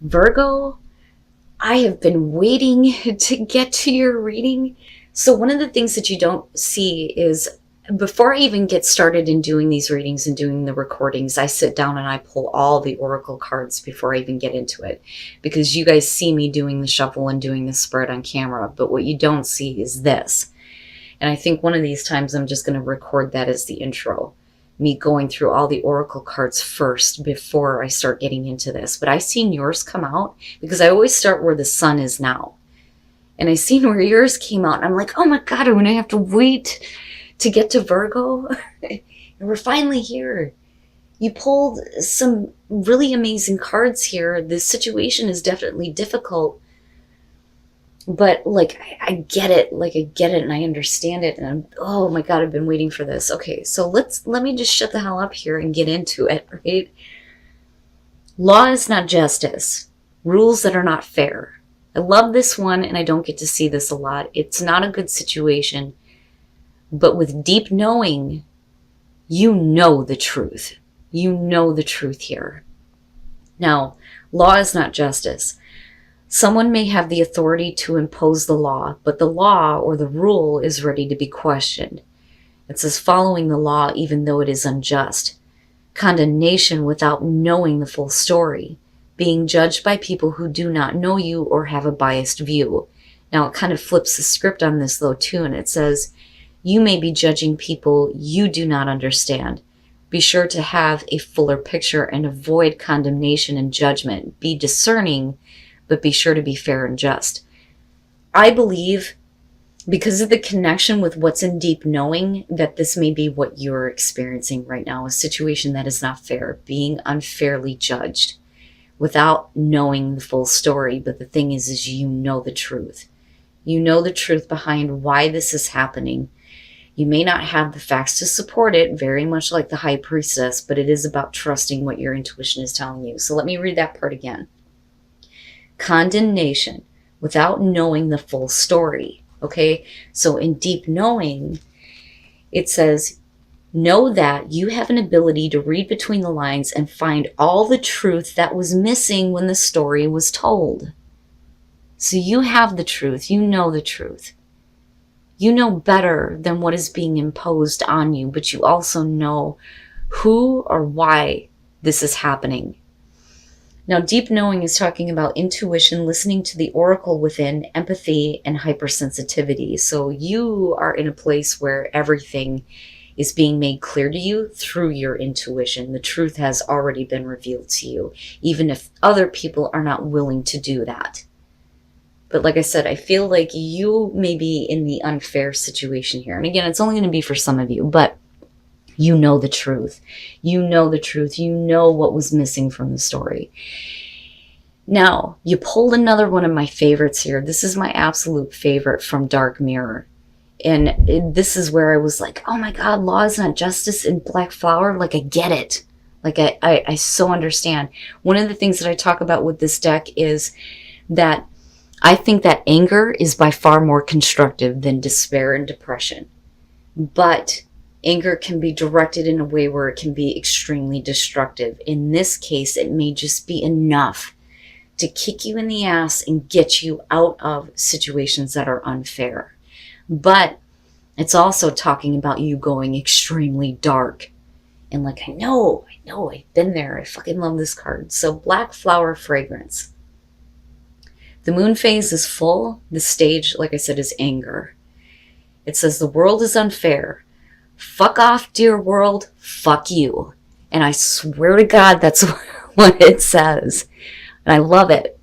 Virgo, I have been waiting to get to your reading. So, one of the things that you don't see is before I even get started in doing these readings and doing the recordings, I sit down and I pull all the oracle cards before I even get into it. Because you guys see me doing the shuffle and doing the spread on camera, but what you don't see is this. And I think one of these times I'm just going to record that as the intro. Me going through all the oracle cards first before I start getting into this. But I seen yours come out because I always start where the sun is now. And I seen where yours came out and I'm like, oh my God, I'm going to have to wait to get to Virgo. And we're finally here. You pulled some really amazing cards here. This situation is definitely difficult. But like, I get it. Like, I get it and I understand it. And oh my God, I've been waiting for this. Okay, so let me just shut the hell up here and get into it, right? Law is not justice. Rules that are not fair. I love this one and I don't get to see this a lot. It's not a good situation. But with deep knowing, you know the truth. You know the truth here. Now, law is not justice. Someone may have the authority to impose the law, but the law or the rule is ready to be questioned. It says following the law even though it is unjust. Condemnation without knowing the full story. Being judged by people who do not know you or have a biased view. Now it kind of flips the script on this though too, and it says, you may be judging people you do not understand. Be sure to have a fuller picture and avoid condemnation and judgment. Be discerning, but be sure to be fair and just. I believe, because of the connection with what's in deep knowing, that this may be what you're experiencing right now, a situation that is not fair, being unfairly judged without knowing the full story. But the thing is you know the truth. You know the truth behind why this is happening. You may not have the facts to support it, very much like the High Priestess, but it is about trusting what your intuition is telling you. So let me read that part again. Condemnation without knowing the full story. Okay, so in deep knowing, it says, know that you have an ability to read between the lines and find all the truth that was missing when the story was told. So you have the truth. You know the truth. You know better than what is being imposed on you, but you also know who or why this is happening. Now, deep knowing is talking about intuition, listening to the oracle within, empathy, and hypersensitivity. So you are in a place where everything is being made clear to you through your intuition. The truth has already been revealed to you, even if other people are not willing to do that. But like I said, I feel like you may be in the unfair situation here. And again, it's only going to be for some of you, but you know the truth. You know the truth. You know what was missing from the story. Now, you pulled another one of my favorites here. This is my absolute favorite from Dark Mirror. And this is where I was like, oh my God, law is not justice in Black Flower. Like, I get it. Like, I so understand. One of the things that I talk about with this deck is that I think that anger is by far more constructive than despair and depression. But anger can be directed in a way where it can be extremely destructive. In this case, it may just be enough to kick you in the ass and get you out of situations that are unfair. But it's also talking about you going extremely dark. And like, I know, I've been there. I fucking love this card. So Black Flower Fragrance. The moon phase is full. The stage, like I said, is anger. It says the world is unfair. Fuck off, dear world. Fuck you. And I swear to God, that's what it says. And I love it.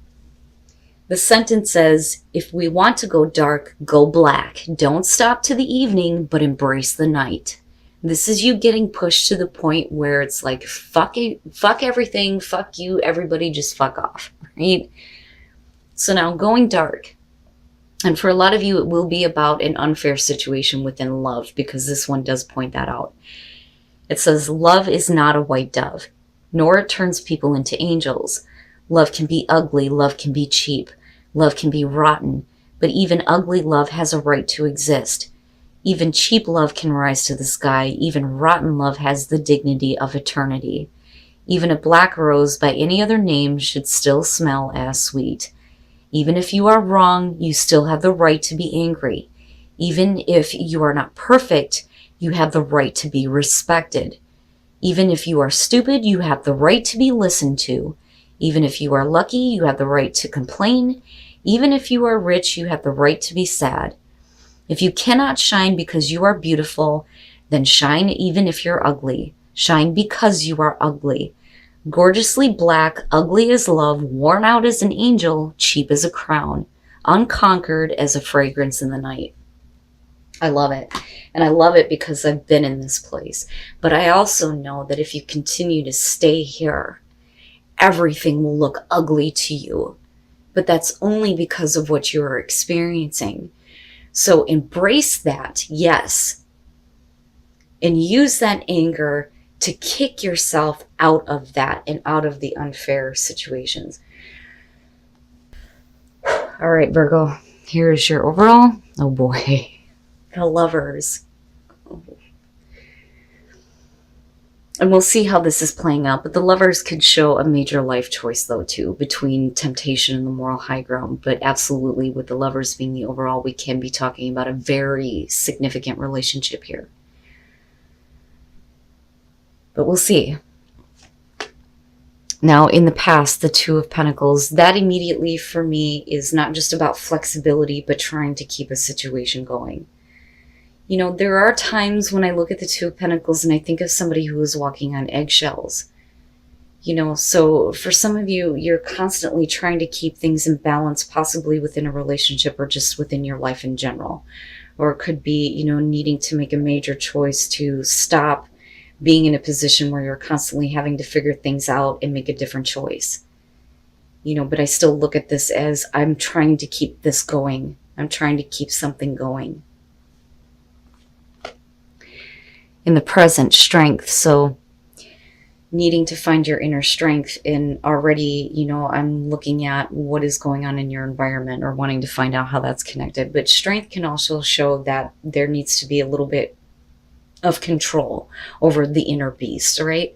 The sentence says, if we want to go dark, go black. Don't stop to the evening, but embrace the night. This is you getting pushed to the point where it's like, fuck it, fuck everything, fuck you, everybody just fuck off, right? So now going dark. And for a lot of you, it will be about an unfair situation within love, because this one does point that out. It says, love is not a white dove, nor it turns people into angels. Love can be ugly, love can be cheap, love can be rotten, but even ugly love has a right to exist. Even cheap love can rise to the sky, even rotten love has the dignity of eternity. Even a black rose by any other name should still smell as sweet. Even if you are wrong, you still have the right to be angry. Even if you are not perfect, you have the right to be respected. Even if you are stupid, you have the right to be listened to. Even if you are lucky, you have the right to complain. Even if you are rich, you have the right to be sad. If you cannot shine because you are beautiful, then shine even if you're ugly. Shine because you are ugly. Gorgeously black, ugly as love, worn out as an angel, cheap as a crown, unconquered as a fragrance in the night. I love it. And I love it because I've been in this place. But I also know that if you continue to stay here, everything will look ugly to you. But that's only because of what you're experiencing. So embrace that, yes. And use that anger to kick yourself out of that and out of the unfair situations. All right, Virgo, here's your overall. Oh boy, the Lovers. And we'll see how this is playing out. But the Lovers could show a major life choice, though, too, between temptation and the moral high ground. But absolutely, with the Lovers being the overall, we can be talking about a very significant relationship here. But we'll see. Now, in the past, the Two of Pentacles, that immediately for me is not just about flexibility, but trying to keep a situation going. You know, there are times when I look at the Two of Pentacles and I think of somebody who is walking on eggshells. You know, so for some of you, you're constantly trying to keep things in balance, possibly within a relationship or just within your life in general. Or it could be, you know, needing to make a major choice to stop being in a position where you're constantly having to figure things out and make a different choice. You know, but I still look at this as I'm trying to keep this going. I'm trying to keep something going. In the present, strength. So needing to find your inner strength, and already, you know, I'm looking at what is going on in your environment or wanting to find out how that's connected. But strength can also show that there needs to be a little bit of control over the inner beast, right?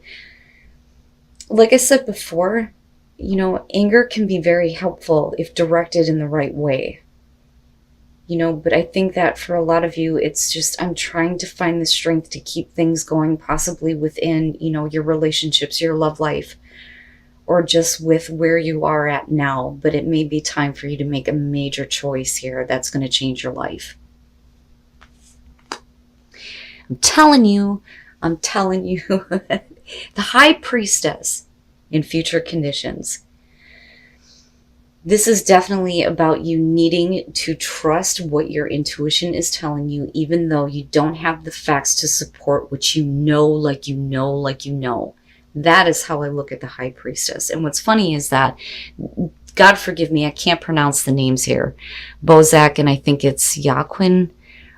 Like I said before, you know, anger can be very helpful if directed in the right way. You know, but I think that for a lot of you, it's just, I'm trying to find the strength to keep things going, possibly within, you know, your relationships, your love life, or just with where you are at now. But it may be time for you to make a major choice here that's going to change your life. I'm telling you, the High Priestess in future conditions. This is definitely about you needing to trust what your intuition is telling you, even though you don't have the facts to support what you know, like you know, like you know. That is how I look at the High Priestess. And what's funny is that, God forgive me, I can't pronounce the names here. Bozak, and I think it's Yaquin,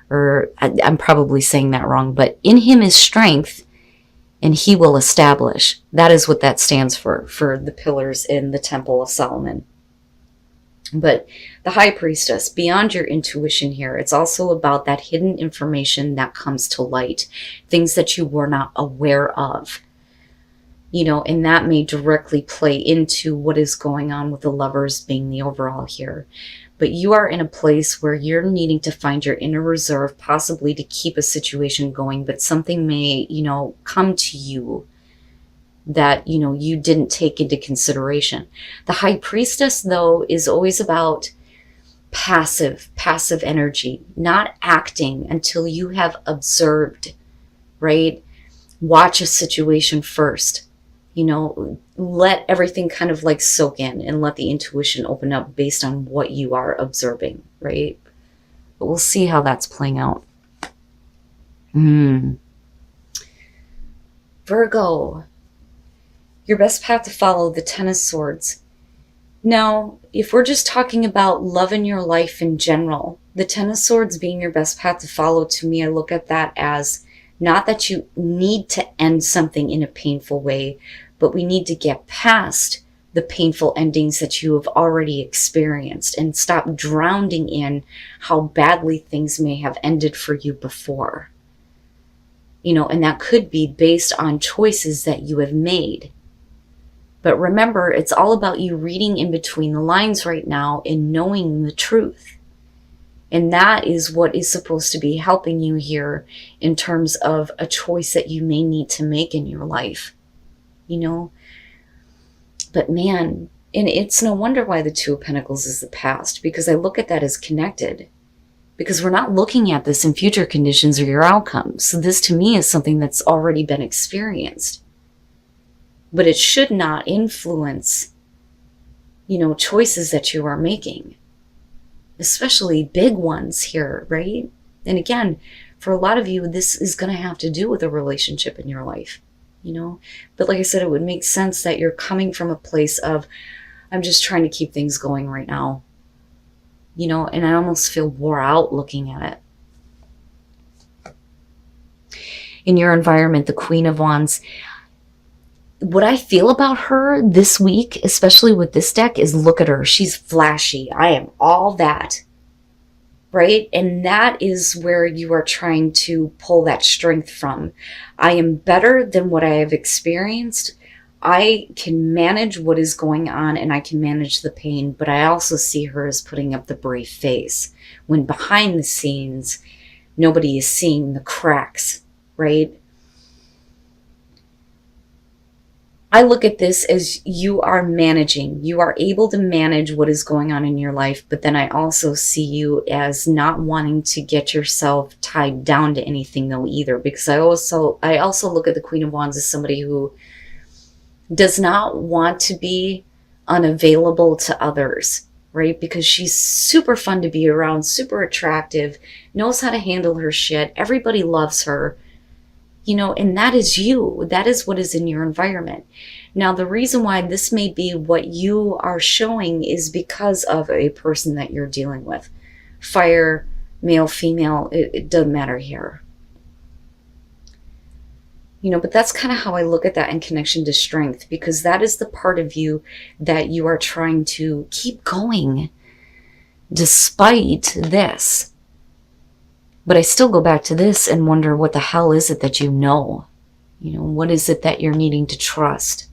or I'm probably saying that wrong, but in him is strength, and he will establish. That is what that stands for the pillars in the Temple of Solomon. But the High Priestess, beyond your intuition here, it's also about that hidden information that comes to light, things that you were not aware of. You know, and that may directly play into what is going on with the Lovers being the overall here. But you are in a place where you're needing to find your inner reserve, possibly to keep a situation going, but something may, you know, come to you that, you know, you didn't take into consideration. The High Priestess, though, is always about passive energy, not acting until you have observed, right? Watch a situation first. You know, let everything kind of like soak in and let the intuition open up based on what you are observing, right? But we'll see how that's playing out. Virgo, your best path to follow, the Ten of Swords. Now, if we're just talking about love in your life in general, the Ten of Swords being your best path to follow, to me, I look at that as not that you need to end something in a painful way, but we need to get past the painful endings that you have already experienced and stop drowning in how badly things may have ended for you before. You know, and that could be based on choices that you have made. But remember, it's all about you reading in between the lines right now and knowing the truth. And that is what is supposed to be helping you here in terms of a choice that you may need to make in your life, you know? But man, and it's no wonder why the Two of Pentacles is the past, because I look at that as connected. Because we're not looking at this in future conditions or your outcomes. So this to me is something that's already been experienced. But it should not influence, you know, choices that you are making. Especially big ones here, right? And again, for a lot of you, this is going to have to do with a relationship in your life, you know? But like I said, it would make sense that you're coming from a place of, I'm just trying to keep things going right now, you know? And I almost feel wore out looking at it. In your environment, the Queen of Wands, what I feel about her this week, especially with this deck, is look at her. She's flashy. I am all that. Right? And that is where you are trying to pull that strength from. I am better than what I have experienced. I can manage what is going on and I can manage the pain, but I also see her as putting up the brave face when behind the scenes, nobody is seeing the cracks, right? I look at this as you are managing. You are able to manage what is going on in your life, but then I also see you as not wanting to get yourself tied down to anything though either, because I also look at the Queen of Wands as somebody who does not want to be unavailable to others, right? Because she's super fun to be around, super attractive, knows how to handle her shit. Everybody loves her. You know, and that is you. That is what is in your environment. Now, the reason why this may be what you are showing is because of a person that you're dealing with. Fire, male, female, it doesn't matter here. You know, but that's kind of how I look at that in connection to strength, because that is the part of you that you are trying to keep going despite this. But I still go back to this and wonder, what the hell is it that you know? You know, what is it that you're needing to trust?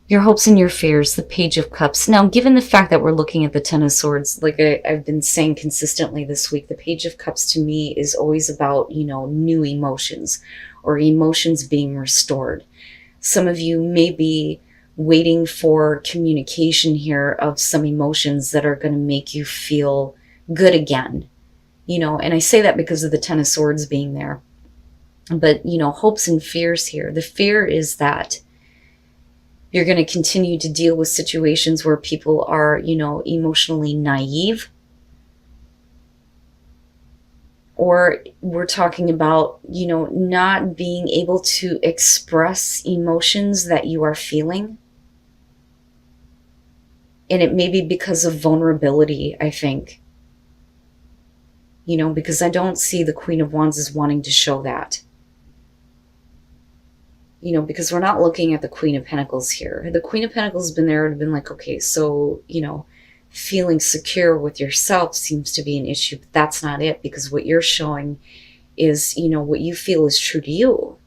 Your hopes and your fears, the Page of Cups. Now, given the fact that we're looking at the Ten of Swords, like I've been saying consistently this week, the Page of Cups to me is always about, you know, new emotions or emotions being restored. Some of you may be waiting for communication here of some emotions that are going to make you feel good again, you know, and I say that because of the Ten of Swords being there. But, you know, hopes and fears here. The fear is that you're going to continue to deal with situations where people are, you know, emotionally naive. Or we're talking about, you know, not being able to express emotions that you are feeling. And it may be because of vulnerability, I think. You know, because I don't see the Queen of Wands as wanting to show that. You know, because we're not looking at the Queen of Pentacles here. The Queen of Pentacles has been there and been like, okay, so, you know, feeling secure with yourself seems to be an issue, but that's not it, because what you're showing is, you know, what you feel is true to you.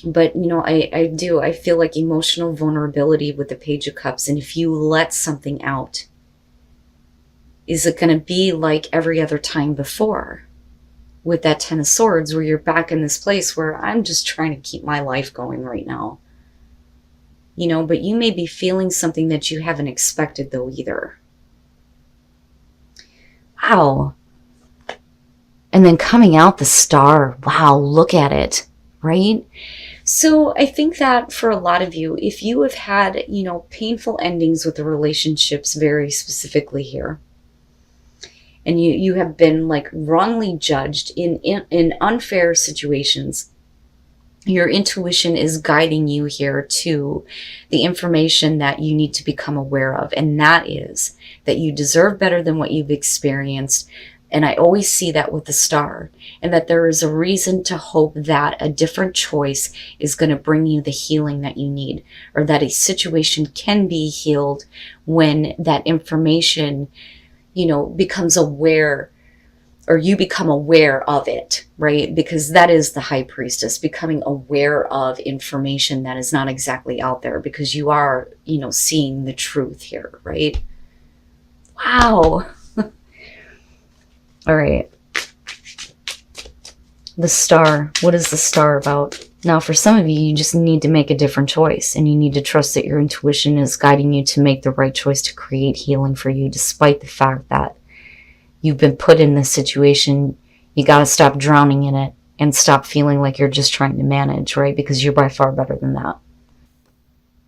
But, you know, I feel like emotional vulnerability with the Page of Cups, and if you let something out, is it going to be like every other time before with that Ten of Swords, where you're back in this place where I'm just trying to keep my life going right now? You know, but you may be feeling something that you haven't expected though either. Wow. And then coming out the Star. Wow, look at it, right? So I think that for a lot of you, if you have had, you know, painful endings with the relationships very specifically here, and you have been like wrongly judged in unfair situations, your intuition is guiding you here to the information that you need to become aware of. And that is that you deserve better than what you've experienced. And I always see that with the Star, and that there is a reason to hope that a different choice is going to bring you the healing that you need, or that a situation can be healed when that information, you know, becomes aware or you become aware of it, right? Because that is the high priestess, becoming aware of information that is not exactly out there, because you are, seeing the truth here, right? Wow. All right. The star. What is the star about? Now, for some of you, you just need to make a different choice, and you need to trust that your intuition is guiding you to make the right choice to create healing for you, despite the fact that you've been put in this situation. You got to stop drowning in it and stop feeling like you're just trying to manage, right? Because you're by far better than that.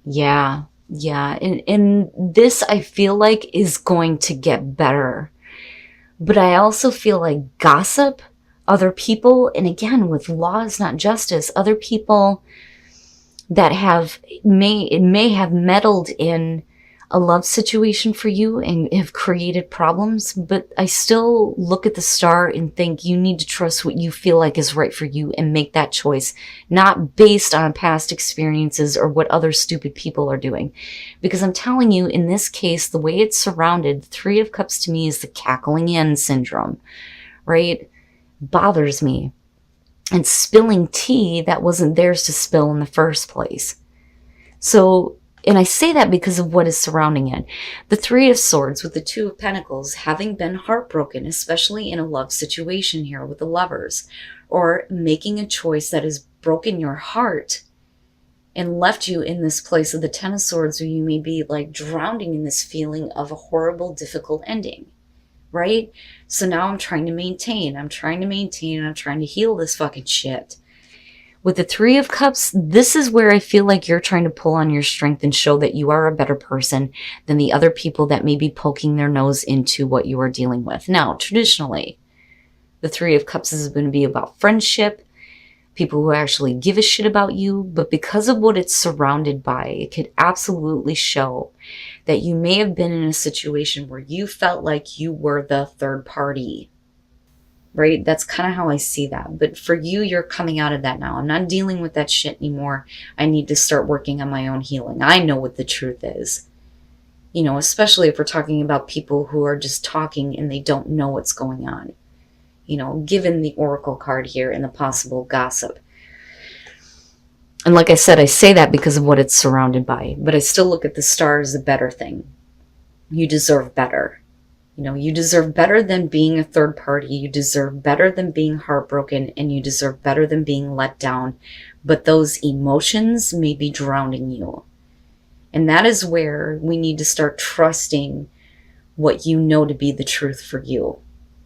Yeah, yeah. And this, I feel like, is going to get better. But I also feel like gossip, other people, and again, with law is not justice, other people that may have meddled in a love situation for you and have created problems, but I still look at the star and think you need to trust what you feel like is right for you and make that choice, not based on past experiences or what other stupid people are doing. Because I'm telling you, in this case, the way it's surrounded, the Three of Cups to me is the cackling in syndrome, right? Bothers me. And spilling tea that wasn't theirs to spill in the first place. So, and I say that because of what is surrounding it. The Three of Swords with the Two of Pentacles, having been heartbroken, especially in a love situation here with the lovers, or making a choice that has broken your heart and left you in this place of the Ten of Swords, where you may be like drowning in this feeling of a horrible, difficult ending, right? So now I'm trying to heal this fucking shit. With the Three of Cups, this is where I feel like you're trying to pull on your strength and show that you are a better person than the other people that may be poking their nose into what you are dealing with. Now, traditionally, the Three of Cups is going to be about friendship, people who actually give a shit about you, but because of what it's surrounded by, it could absolutely show that you may have been in a situation where you felt like you were the third party. Right? That's kind of how I see that. But for you, you're coming out of that now. I'm not dealing with that shit anymore. I need to start working on my own healing. I know what the truth is. Especially if we're talking about people who are just talking and they don't know what's going on. Given the Oracle card here and the possible gossip. And like I said, I say that because of what it's surrounded by. But I still look at the star as a better thing. You deserve better. You deserve better than being a third party. You deserve better than being heartbroken, and you deserve better than being let down. But those emotions may be drowning you. And that is where we need to start trusting what you know to be the truth for you.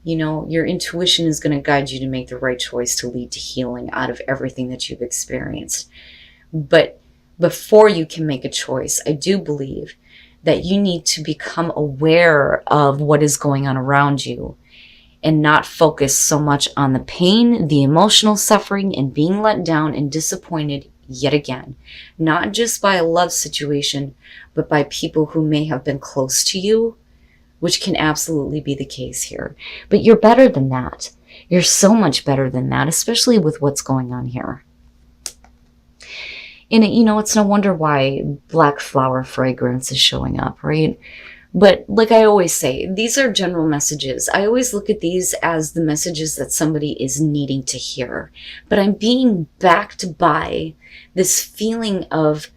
Your intuition is going to guide you to make the right choice to lead to healing out of everything that you've experienced. But before you can make a choice, I do believe that you need to become aware of what is going on around you and not focus so much on the pain, the emotional suffering, and being let down and disappointed yet again. Not just by a love situation, but by people who may have been close to you, which can absolutely be the case here. But you're better than that. You're so much better than that, especially with what's going on here. And it's no wonder why black flower fragrance is showing up, right? But like I always say, these are general messages. I always look at these as the messages that somebody is needing to hear. But I'm being backed by this feeling of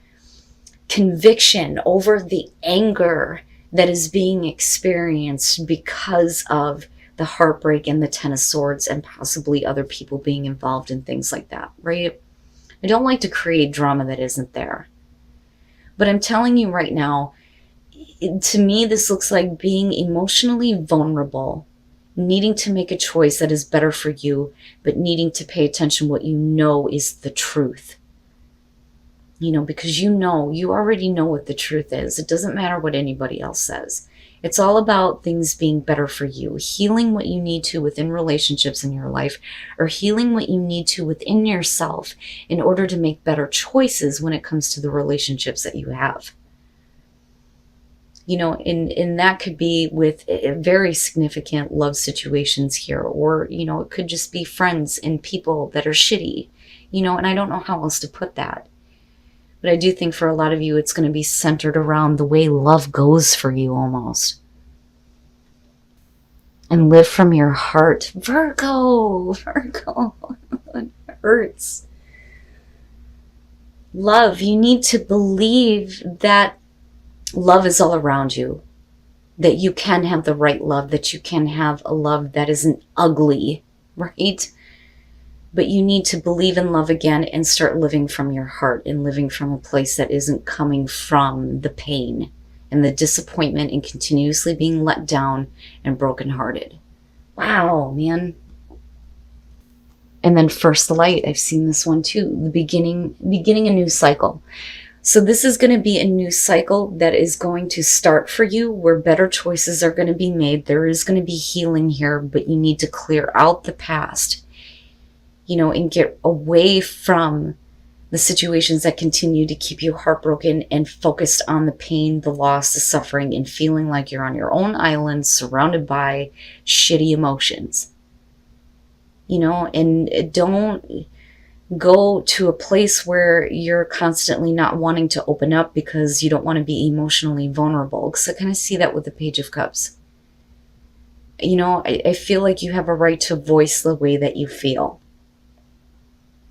conviction over the anger that is being experienced because of the heartbreak and the Ten of Swords and possibly other people being involved in things like that, right? I don't like to create drama that isn't there. But I'm telling you right now, to me, this looks like being emotionally vulnerable, needing to make a choice that is better for you, but needing to pay attention to what you know is the truth. Because you already know what the truth is. It doesn't matter what anybody else says. It's all about things being better for you, healing what you need to within relationships in your life, or healing what you need to within yourself in order to make better choices when it comes to the relationships that you have. And that could be with very significant love situations here, or, it could just be friends and people that are shitty, and I don't know how else to put that. But I do think for a lot of you, it's going to be centered around the way love goes for you almost. and live from your heart. Virgo, Virgo, it hurts. Love, you need to believe that love is all around you, that you can have the right love, that you can have a love that isn't ugly, right? But you need to believe in love again and start living from your heart and living from a place that isn't coming from the pain and the disappointment and continuously being let down and brokenhearted. Wow, man. And then first light, I've seen this one too. The beginning a new cycle. So this is going to be a new cycle that is going to start for you, where better choices are going to be made. There is going to be healing here, but you need to clear out the past, and get away from the situations that continue to keep you heartbroken and focused on the pain, the loss, the suffering, and feeling like you're on your own island surrounded by shitty emotions. And don't go to a place where you're constantly not wanting to open up because you don't want to be emotionally vulnerable. Because I kind of see that with the Page of Cups. I feel like you have a right to voice the way that you feel.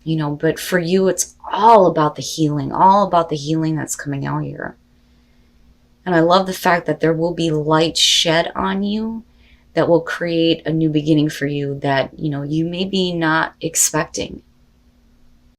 But for you, it's all about the healing that's coming out here. And I love the fact that there will be light shed on you that will create a new beginning for you that, you may be not expecting.